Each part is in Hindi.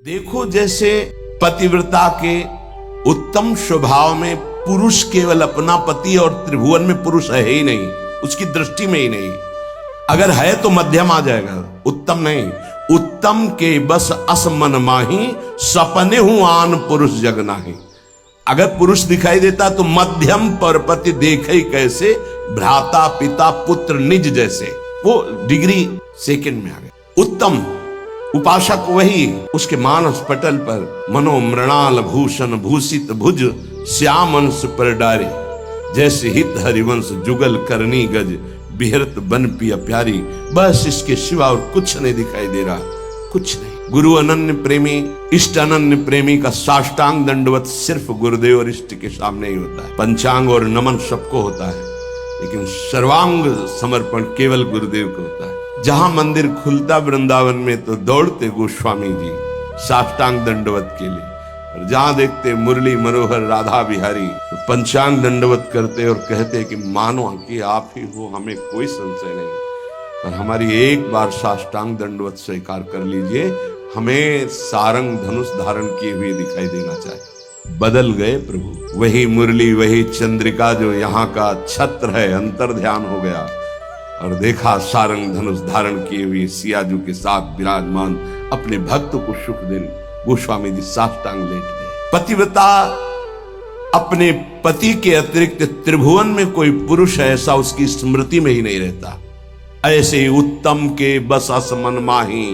देखो जैसे पतिव्रता के उत्तम स्वभाव में पुरुष केवल अपना पति और त्रिभुवन में पुरुष है ही नहीं, उसकी दृष्टि में ही नहीं। अगर है तो मध्यम आ जाएगा, उत्तम नहीं। उत्तम के बस असमन माही सपने हूं आन पुरुष जग नाही। अगर पुरुष दिखाई देता तो मध्यम परपति देखे कैसे, भ्राता पिता पुत्र निज जैसे, वो डिग्री सेकंड में आ गया। उत्तम उपासक वही, उसके मानस पटल पर मनो मृणाल भूषण भूषित भुज श्याम अंश पर डारे, जैसे हित हरिवंश जुगल करनी गज बिहरत बन पिया प्यारी। बस इसके सिवा और कुछ नहीं दिखाई दे रहा, कुछ नहीं। गुरु अनन्य प्रेमी, इष्ट अनन्य प्रेमी का साष्टांग दंडवत सिर्फ गुरुदेव और इष्ट के सामने ही होता है। पंचांग और नमन सबको होता है, लेकिन सर्वांग समर्पण केवल गुरुदेव को होता है। जहां मंदिर खुलता वृंदावन में तो दौड़ते गोस्वामी जी साष्टांग दंडवत के लिए, और जहां देखते मुरली मनोहर राधा बिहारी तो पंचांग दंडवत करते और कहते कि मानो कि आप ही हो, हमें कोई संशय नहीं, पर हमारी एक बार साष्टांग दंडवत स्वीकार कर लीजिए, हमें सारंग धनुष धारण किए हुए दिखाई देना चाहिए। बदल गए प्रभु, वही मुरली वही चंद्रिका जो यहाँ का छत्र है, अंतर ध्यान हो गया और देखा सारंग धनुष धारण किए हुए सियाजू के साथ विराजमान अपने भक्त को सुख देने गोस्वामी जी साष्टांग लेट गए। पतिव्रता अपने पति के अतिरिक्त त्रिभुवन में कोई पुरुष ऐसा उसकी स्मृति में ही नहीं रहता। ऐसे उत्तम के बस असमन माही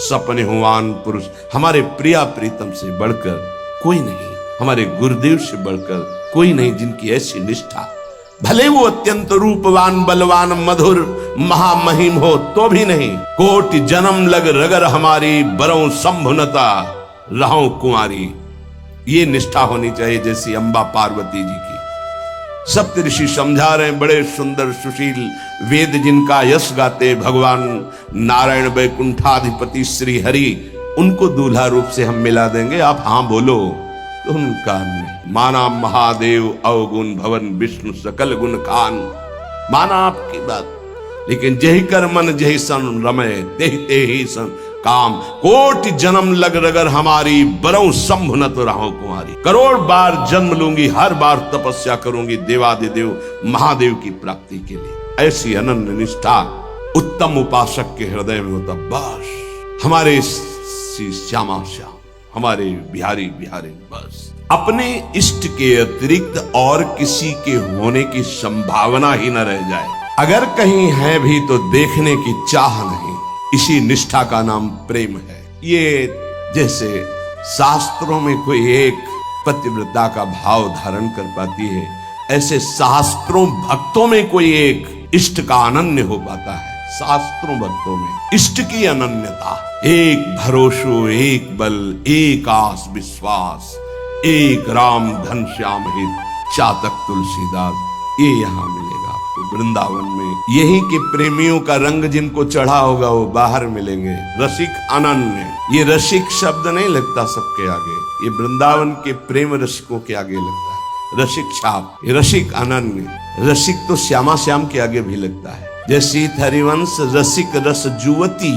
सपने हुआन पुरुष। हमारे प्रिया प्रीतम से बढ़कर कोई नहीं, हमारे गुरुदेव से बढ़कर कोई नहीं, जिनकी ऐसी निष्ठा, भले वो अत्यंत रूपवान बलवान मधुर महामहिम हो तो भी नहीं। कोटि जन्म लग रगर हमारी बरौ संभुनता रहूं कुंवारी, ये निष्ठा होनी चाहिए जैसी अंबा पार्वती जी की। सप्त ऋषि समझा रहे, बड़े सुंदर सुशील वेद जिनका यश गाते भगवान नारायण वैकुंठाधिपति श्री हरि, उनको दूल्हा रूप से हम मिला देंगे, आप हाँ बोलो तो उनका नहीं। माना महादेव अवगुण भवन विष्णु सकल गुण खान, माना आपकी बात, लेकिन जही कर मन जही सन रमय ते ही सन काम। कोटि जन्म लग रगर हमारी बरौ संभ न तो रहो कुमारी। करोड़ बार जन्म लूंगी, हर बार तपस्या करूंगी देवादिदेव महादेव की प्राप्ति के लिए। ऐसी अनन्य निष्ठा उत्तम उपासक के हृदय में होता। बस हमारे श्यामा श्याम, हमारे बिहारी बिहारी, बस अपने इष्ट के अतिरिक्त और किसी के होने की संभावना ही न रह जाए। अगर कहीं है भी तो देखने की चाह नहीं। इसी निष्ठा का नाम प्रेम है। ये जैसे शास्त्रों में कोई एक पतिव्रता का भाव धारण कर पाती है, ऐसे शास्त्रों भक्तों में कोई एक इष्ट का अनन्य हो पाता है। शास्त्रों भक्तों में इष्ट की अनन्यता, एक भरोसो एक बल एक आस विश्वास, एक राम धन श्याम हित चातक तुलसीदास, ये यहाँ मिलेगा आपको वृंदावन में। यही के प्रेमियों का रंग जिनको चढ़ा होगा वो बाहर मिलेंगे। रसिक अनन्य, ये रसिक शब्द नहीं लगता सबके आगे, ये वृंदावन के प्रेम रसिकों के आगे लगता है। रसिक छाप, रसिक अनन्य, रसिक तो श्यामा श्याम के आगे भी लगता है। जैसे हरिवंश रसिक रस जुवती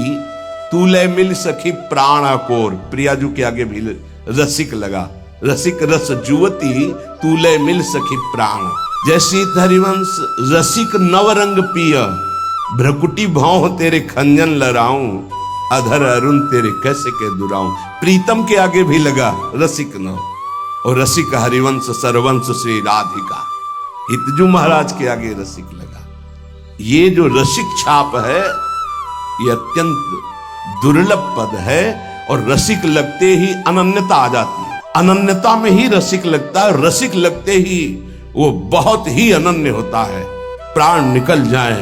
तूले मिल सखी प्राण अकोर, प्रियाजू के आगे भी रसिक लगा। रसिक रस जुवती तूले मिल सखी प्राण। जैसे हरिवंश रसिक नवरंग पिय भ्रकुटी भाव तेरे खंजन लड़ाऊं, अधर अरुण तेरे कैसे के दुराऊं। प्रीतम के आगे भी लगा रसिक नव, और रसिक हरिवंश सरवंश श्री राधिका, हितजू महाराज के आगे रसिक लगा। ये जो रसिक छाप है ये अत्यंत दुर्लभ पद है, और रसिक लगते ही अनन्यता आ जाती है। अनन्यता में ही रसिक लगता है, रसिक लगते ही वो बहुत ही अनन्य होता है। प्राण निकल जाए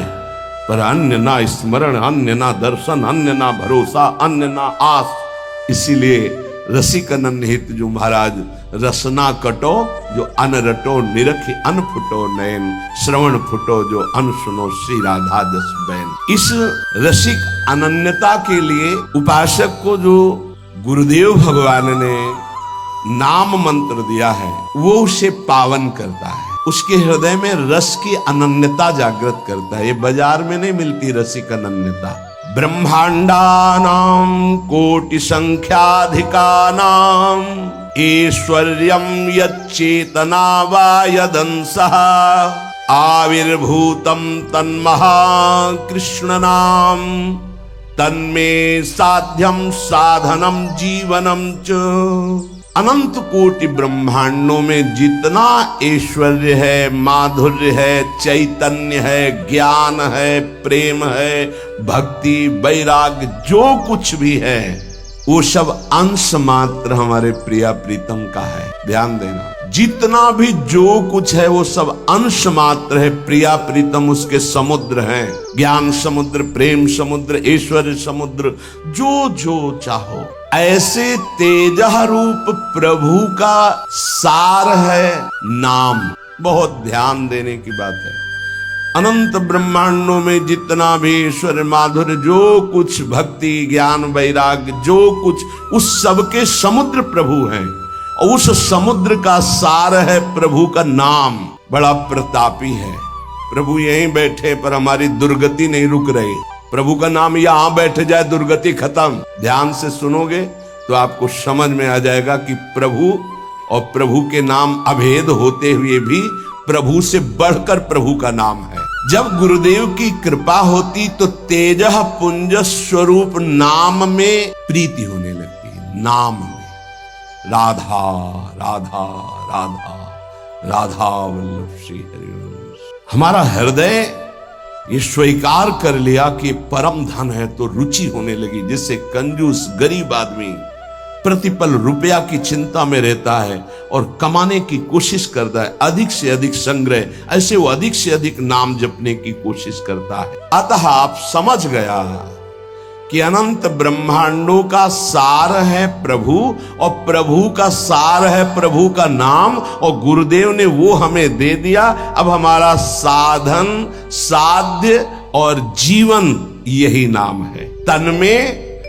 पर अन्य ना स्मरण, अन्य ना दर्शन, अन्य ना भरोसा, अन्य ना आस। इसीलिए रसिक अनन्य हित जो महाराज, रसना कटो जो अन रटो, निरखी अन फुटो नयन, श्रवण फुटो जो अन सुनो श्री राधा जस बैन। इस रसिक अनन्यता के लिए उपासक को जो गुरुदेव भगवान ने नाम मंत्र दिया है वो उसे पावन करता है, उसके हृदय में रस की अनन्यता जागृत करता है। ये बाजार में नहीं मिलती रसिक अनन्यता, ब्रह्मांडानां कोटि संख्याधिकानां ऐश्वर्यं यच्चेतना वा यदंसः आविर्भूतं तन्महाकृष्णनाम तन्मे साध्यम साधनम जीवनम च। अनंत कोटि ब्रह्मांडों में जितना ऐश्वर्य है, माधुर्य है, चैतन्य है, ज्ञान है, प्रेम है, भक्ति, वैराग्य, जो कुछ भी है वो सब अंश मात्र हमारे प्रिया प्रीतम का है। ध्यान देना, जितना भी जो कुछ है वो सब अंश मात्र है। प्रिया प्रीतम उसके समुद्र हैं, ज्ञान समुद्र, प्रेम समुद्र, ऐश्वर्य समुद्र, जो जो चाहो। ऐसे तेजः रूप प्रभु का सार है नाम। बहुत ध्यान देने की बात है। अनंत ब्रह्मांडों में जितना भी ईश्वर, माधुर्य, जो कुछ, भक्ति, ज्ञान, वैराग्य, जो कुछ, उस सब के समुद्र प्रभु हैं। और उस समुद्र का सार है प्रभु का नाम। बड़ा प्रतापी है प्रभु। यहीं बैठे पर हमारी दुर्गति नहीं रुक रही। प्रभु का नाम यहां बैठ जाए, दुर्गति खत्म। ध्यान से सुनोगे तो आपको समझ में आ जाएगा कि प्रभु और प्रभु के नाम अभेद होते हुए भी प्रभु से बढ़कर प्रभु का नाम है। जब गुरुदेव की कृपा होती तो तेजः पुंज स्वरूप नाम में प्रीति होने लगती है। नाम में राधा राधा राधा राधा वल्लभ श्री हरिवंश। हमारा हृदय ये स्वीकार कर लिया कि परम धन है तो रुचि होने लगी। जिससे कंजूस गरीब आदमी प्रतिपल रुपया की चिंता में रहता है और कमाने की कोशिश करता है, अधिक से अधिक संग्रह, ऐसे वो अधिक से अधिक नाम जपने की कोशिश करता है। अतः आप समझ गया कि अनंत ब्रह्मांडों का सार है प्रभु और प्रभु का सार है प्रभु का नाम। और गुरुदेव ने वो हमें दे दिया। अब हमारा साधन, साध्य और जीवन यही नाम है। तन्मे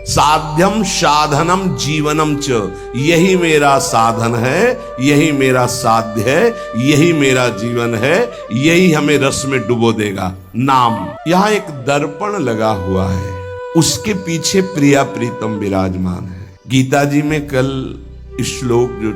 साध्यम साधनम जीवनम च। यही मेरा साधन है, यही मेरा साध्य है, यही मेरा जीवन है, यही हमें रस में डुबो देगा। नाम। यहाँ एक दर्पण लगा हुआ है, उसके पीछे प्रिया प्रीतम विराजमान है। गीता जी में कल श्लोक जो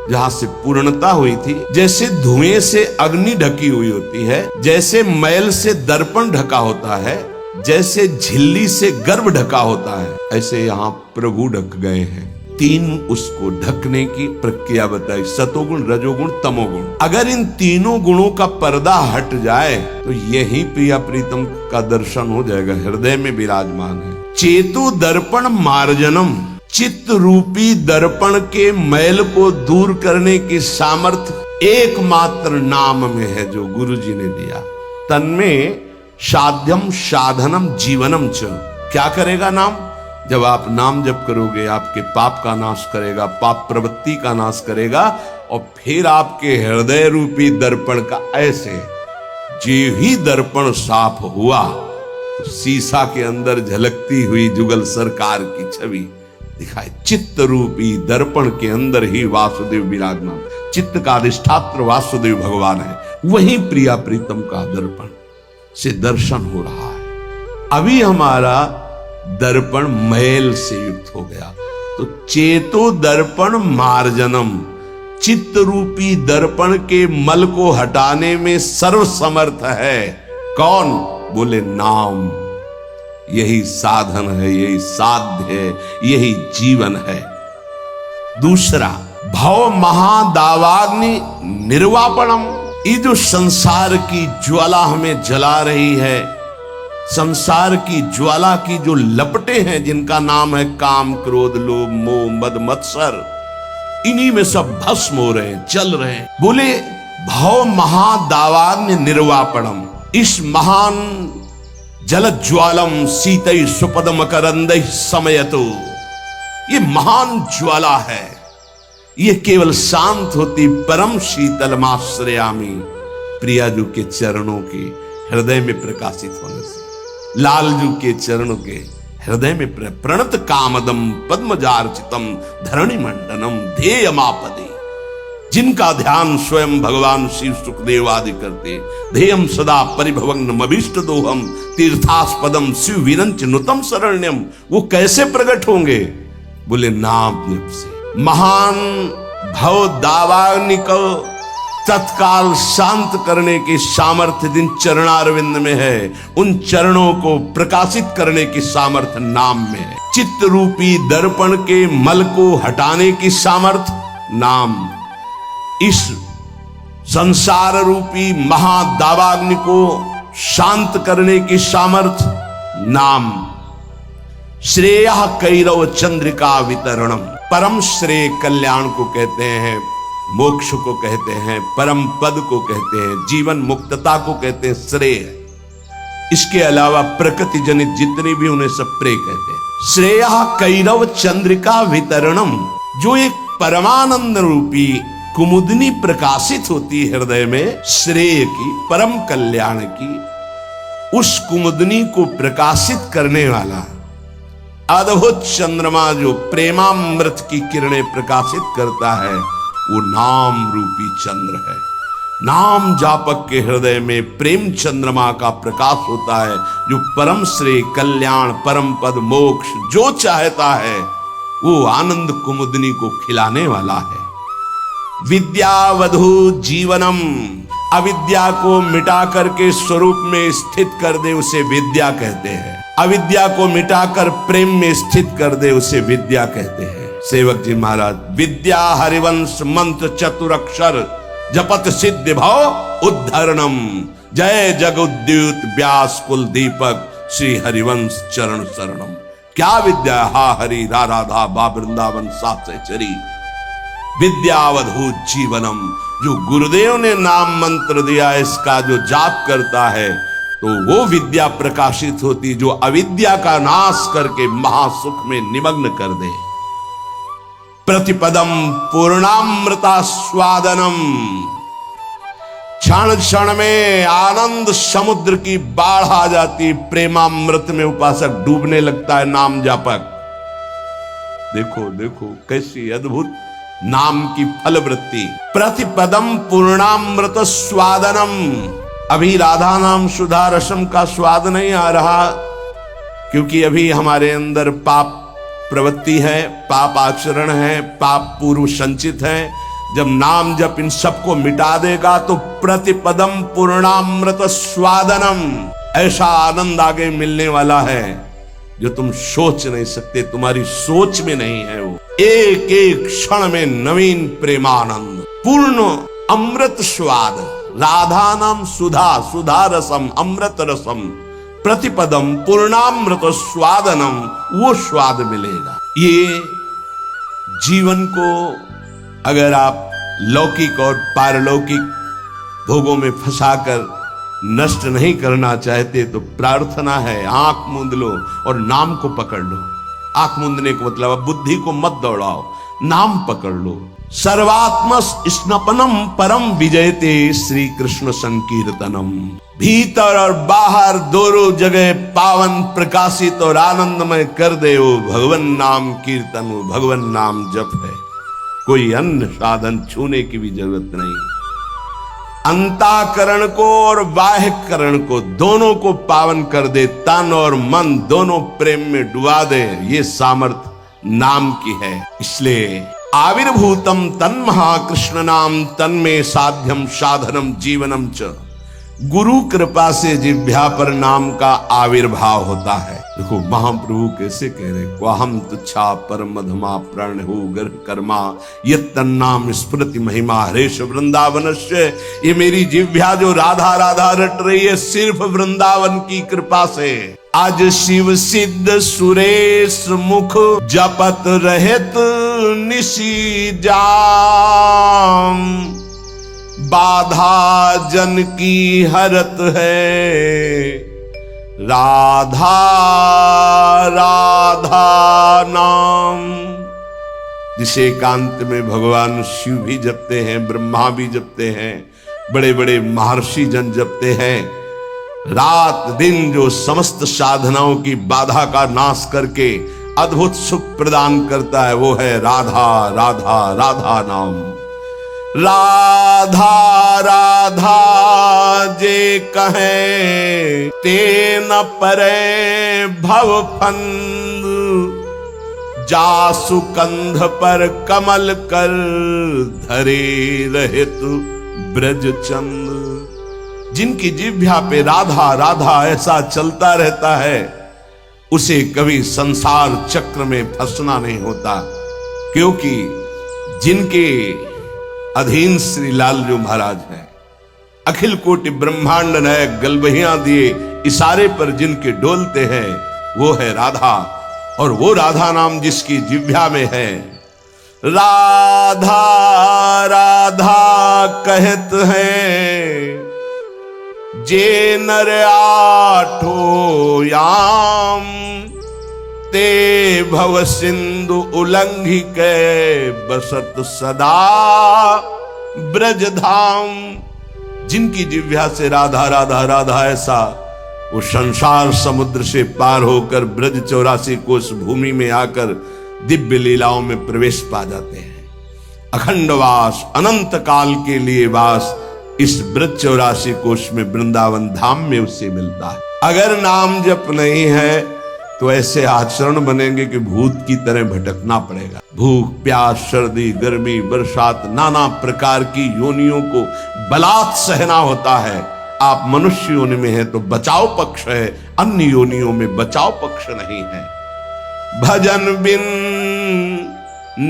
जहां से पूर्णता हुई थी, जैसे धुएं से अग्नि ढकी हुई होती है, जैसे मैल से दर्पण ढका होता है, जैसे झिल्ली से गर्भ ढका होता है, ऐसे यहाँ प्रभु ढक गए हैं। तीन उसको ढकने की प्रक्रिया बताई, सतोगुण, रजोगुण, तमोगुण। अगर इन तीनों गुणों का पर्दा हट जाए तो यही प्रिया प्रीतम का दर्शन हो जाएगा। हृदय में विराजमान है। चेतु दर्पण मार्जनम। चित्त रूपी दर्पण के मैल को दूर करने की सामर्थ्य एकमात्र नाम में है जो गुरु जी ने दिया। तन्मे साध्यम साधनम जीवनम च। क्या करेगा नाम? जब आप नाम जप करोगे आपके पाप का नाश करेगा, पाप प्रवृत्ति का नाश करेगा। और फिर आपके हृदय रूपी दर्पण का ऐसे जो ही दर्पण साफ हुआ तो शीशा के अंदर झलकती हुई जुगल सरकार की छवि दिखाई। चित्त रूपी दर्पण के अंदर ही वासुदेव विराजमान। चित्त का अधिष्ठात्र वासुदेव भगवान है। वही प्रिया प्रीतम का दर्पण से दर्शन हो रहा है। अभी हमारा दर्पण मैल से युक्त हो गया तो चेतो दर्पण मार्जनम। चित्त रूपी दर्पण के मल को हटाने में सर्वसमर्थ है। कौन? बोले नाम। यही साधन है, यही साध्य है, यही जीवन है। दूसरा, भव महादावाग्नि निर्वापणम। ये जो संसार की ज्वाला हमें जला रही है, संसार की ज्वाला की जो लपटे हैं जिनका नाम है काम, क्रोध, लोभ, मोह, मद, मत्सर, इन्हीं में सब भस्म हो रहे हैं, जल रहे हैं। बोले भव महादावाग्नि निर्वापणम। इस महान जल ज्वालम शीतई सुपद मकरंद समयतो। ये महान ज्वाला है। ये केवल शांत होती परम शीतलमाश्रयामी। प्रियाजू के चरणों के हृदय में प्रकाशित होने से, लालजू के चरणों के हृदय में प्रणत कामदम पद्मजार्चितम धरणि मंडनम ध्येयमापदे। जिनका ध्यान स्वयं भगवान शिव सुखदेव आदि करते। ध्येयम सदा परिभवग्नमभीष्ट दोहम तीर्थास्पदम शिव विरंच नुतम शरण्यम। वो कैसे प्रकट होंगे? बोले नाम जप से। महान भव दावाग्नि को तत्काल शांत करने की सामर्थ्य जिन चरणारविंद में है, उन चरणों को प्रकाशित करने की सामर्थ्य नाम में है। चित्त रूपी दर्पण के मल को हटाने की सामर्थ्य नाम। इस संसार रूपी महादावाग्नि को शांत करने की सामर्थ्य नाम। श्रेय कैरव चंद्रिका वितरणम। परम श्रेय कल्याण को कहते हैं, मोक्ष को कहते हैं, परम पद को कहते हैं, जीवन मुक्तता को कहते हैं श्रेय। इसके अलावा प्रकृति जनित जितने भी उन्हें सब प्रेय कहते हैं। श्रेय कैरव चंद्रिका वितरणम। जो एक परमानंद रूपी कुमुदनी प्रकाशित होती है हृदय में, श्रेय की, परम कल्याण की, उस कुमुदनी को प्रकाशित करने वाला अद्भुत चंद्रमा जो प्रेमामृत की किरणें प्रकाशित करता है, वो नाम रूपी चंद्र है। नाम जापक के हृदय में प्रेम चंद्रमा का प्रकाश होता है, जो परम श्रेय कल्याण, परम पद, मोक्ष जो चाहता है वो आनंद कुमुदनी को खिलाने वाला है। विद्यावधू जीवनम। अविद्या को मिटा करके स्वरूप में स्थित कर दे उसे विद्या कहते हैं। अविद्या को मिटाकर प्रेम में स्थित कर दे उसे विद्या कहते हैं। सेवक जी महाराज, विद्या हरिवंश मंत्र चतुरक्षर जपत सिद्ध भव उद्धरणम। जय जगुद्युत व्यास कुल दीपक श्री हरिवंश चरण शरणम। क्या विद्या? हा हरि रा राधा बा वृंदावन सात से चरी। विद्यावधूत जीवनम। जो गुरुदेव ने नाम मंत्र दिया, इसका जो जाप करता है तो वो विद्या प्रकाशित होती, जो अविद्या का नाश करके महासुख में निमग्न कर दे। प्रतिपदम पूर्णामृता स्वादनम। क्षण क्षण में आनंद समुद्र की बाढ़ आ जाती, प्रेमामृत में उपासक डूबने लगता है नाम जापक। देखो देखो कैसी अद्भुत नाम की फलवृत्ति। प्रतिपदम पूर्णामृत स्वादनम। अभी राधा नाम सुधा रसम का स्वाद नहीं आ रहा, क्योंकि अभी हमारे अंदर पाप प्रवृत्ति है, पाप आचरण है, पाप पूर्व संचित है। जब नाम जप इन सबको मिटा देगा तो प्रतिपदम पूर्णामृत स्वादनम। ऐसा आनंद आगे मिलने वाला है जो तुम सोच नहीं सकते, तुम्हारी सोच में नहीं है। वो एक एक क्षण में नवीन प्रेमानंद, पूर्ण अमृत स्वाद। राधा नाम सुधा, सुधा रसम, अमृत रसम। प्रतिपदम पूर्णामृत स्वादनम, वो स्वाद मिलेगा। ये जीवन को अगर आप लौकिक और पारलौकिक भोगों में फंसाकर नष्ट नहीं करना चाहते तो प्रार्थना है, आंख मूंद लो और नाम को पकड़ लो। आंख मूंदने का मतलब बुद्धि को मत दौड़ाओ, नाम पकड़ लो। सर्वात्म स्नपनम परम विजयते श्री कृष्ण संकीर्तनम। भीतर और बाहर दोनों जगह पावन, प्रकाशित और आनंदमय कर दे वो भगवान नाम कीर्तन, वो भगवान नाम जप है। कोई अन्य साधन छूने की भी जरूरत नहीं। अंतःकरण को और बाह्यकरण को दोनों को पावन कर दे, तन और मन दोनों प्रेम में डुबा दे, ये सामर्थ्य नाम की है। इसलिए आविर्भूतम तन महाकृष्ण नाम तन्मे साध्यम साधनम जीवनम च। गुरु कृपा से जिह्वा पर नाम का आविर्भाव होता है। देखो महाप्रभु कैसे कह रहे, क्वाहम तुच्छा परम मधमा प्राण हो गर्भ कर्मा यत् तन्नाम स्मृति महिमा हरेश वृंदावनस्य। ये मेरी जिह्वा जो राधा राधा रट रही है सिर्फ वृंदावन की कृपा से। आज शिव सिद्ध सुरेश मुख जपत रहत निशी जाम। बाधा जन की हरत है राधा राधा नाम। जिसे एकांत में भगवान शिव भी जपते हैं, ब्रह्मा भी जपते हैं, बड़े बड़े महर्षि जन जपते हैं। रात दिन जो समस्त साधनाओं की बाधा का नाश करके अद्भुत सुख प्रदान करता है वो है राधा राधा राधा नाम। राधा राधा जे कहें ते न परे भव फंद, जासु कंध पर कमल कर धरे रहित ब्रज चंद। जिनकी जिह्वा पे राधा राधा ऐसा चलता रहता है, उसे कभी संसार चक्र में फंसना नहीं होता, क्योंकि जिनके अधीन श्री लालजू महाराज हैं, अखिल कोटि ब्रह्मांड नायक गलबहियां दिए इशारे पर जिनके डोलते हैं, वो है राधा। और वो राधा नाम जिसकी जिह्वा में है, राधा राधा कहत हैं जे नर आठो याम, ते भव सिंधु उल्लंघि के बसत सदा ब्रज धाम। जिनकी जिह्वा से राधा राधा राधा ऐसा, वो संसार समुद्र से पार होकर ब्रज 84 कोस भूमि में आकर दिव्य लीलाओं में प्रवेश पा जाते हैं। अखंड वास, अनंत काल के लिए वास इस ब्रज 84 कोस में वृंदावन धाम में उससे मिलता है। अगर नाम जप नहीं है तो ऐसे आचरण बनेंगे कि भूत की तरह भटकना पड़ेगा। भूख प्यास सर्दी गर्मी बरसात नाना प्रकार की योनियों को बलात् सहना होता है। आप मनुष्य योनि में हैं तो बचाव पक्ष है, अन्य योनियों में बचाव पक्ष नहीं है। भजन बिन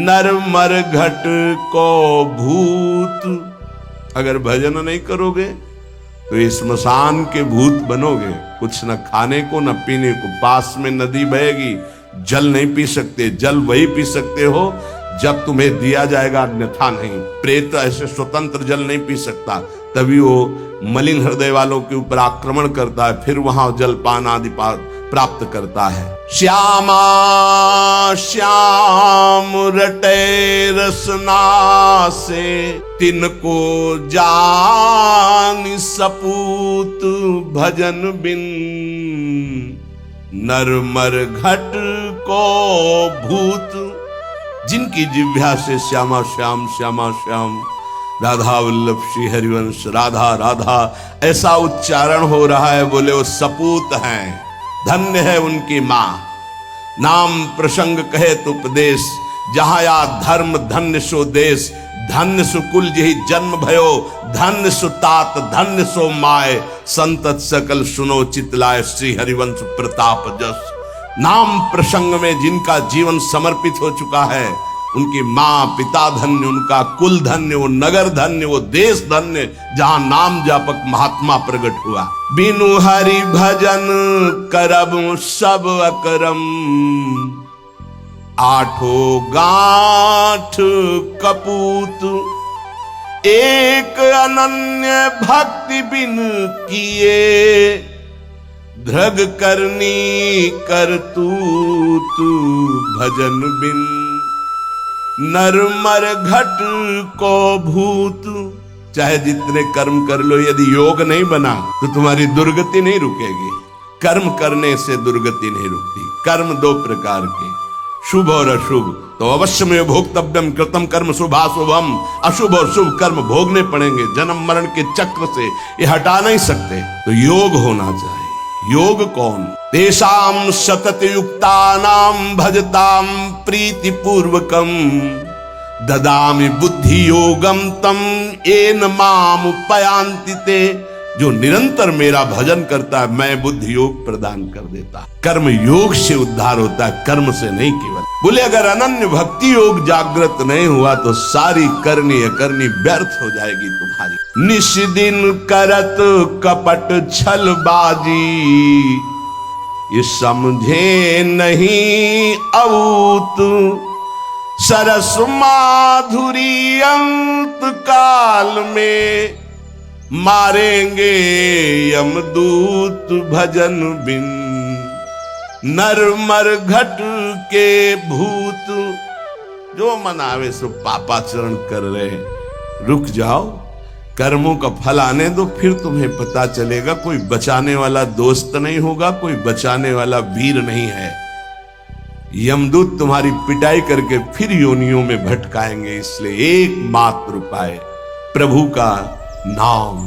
नर मर घट को भूत, अगर भजन नहीं करोगे तो ये स्मशान के भूत बनोगे। कुछ न खाने को न पीने को, पास में नदी बहेगी, जल नहीं पी सकते, जल वही पी सकते हो जब तुम्हें दिया जाएगा, अन्यथा नहीं। प्रेत ऐसे स्वतंत्र जल नहीं पी सकता, तभी वो मलिन हृदय वालों के ऊपर आक्रमण करता है, फिर वहां जलपान आदि प्राप्त करता है। श्यामा श्याम रटे रसना से, तिनको जान सपूत भजन बिन नर मर घट को भूत। जिनकी जिह्वा से श्यामा श्याम श्यामा श्याम राधा वल्लभ श्री हरिवंश राधा राधा ऐसा उच्चारण हो रहा है, बोले वो सपूत हैं, धन्य है उनकी मां। नाम प्रसंग कहे तो उपदेश, जहां या धर्म धन्य सो देश। धन्य सुकुल जही जन्म भयो, धन्य सुतात धन्य सो माय। संतत सकल सुनो चितलाय, श्री हरिवंश प्रताप जस। नाम प्रसंग में जिनका जीवन समर्पित हो चुका है, उनकी माँ पिता धन्य, उनका कुल धन्य, वो नगर धन्य, वो देश धन्य, जहां नाम जापक महात्मा प्रकट हुआ। बिनु हरि भजन करब सब अकरम, आठो गांठ कपूत। एक अनन्य भक्ति बिन किए, धृग करनी करतूत भजन बिन नर मर घट को भूत। चाहे जितने कर्म कर लो, यदि योग नहीं बना तो तुम्हारी दुर्गति नहीं रुकेगी। कर्म करने से दुर्गति नहीं रुकती। कर्म दो प्रकार के, शुभ और अशुभ। तो अवश्य में भोक्तव्यम कृतम कर्म शुभाशुभम। अशुभ और शुभ कर्म भोगने पड़ेंगे। जन्म मरण के चक्र से ये हटा नहीं सकते, तो योग होना चाहिए। योग कौन? तेषाम सतत युक्तानाम भजताम प्रीति पूर्वकम, ददामि बुद्धि योगम तम येन माम उपयान्ति ते। जो निरंतर मेरा भजन करता है, मैं बुद्धि योग प्रदान कर देता। कर्म योग से उद्धार होता है, कर्म से नहीं केवल। बोले अगर अनन्य भक्ति योग जागृत नहीं हुआ तो सारी करनी अकरनी व्यर्थ हो जाएगी तुम्हारी। निश दिन करत कपट छलबाजी, ये समझे नहीं अऊत। सरस माधुरी अंत काल में, मारेंगे यमदूत भजन बिन नर मर घट के भूत। जो मनावे सो पापाचरण कर रहे हैं, रुक जाओ, कर्मों का फल आने दो, फिर तुम्हें पता चलेगा। कोई बचाने वाला दोस्त नहीं होगा, कोई बचाने वाला वीर नहीं है। यमदूत तुम्हारी पिटाई करके फिर योनियों में भटकाएंगे। इसलिए एकमात्र उपाय प्रभु का नाम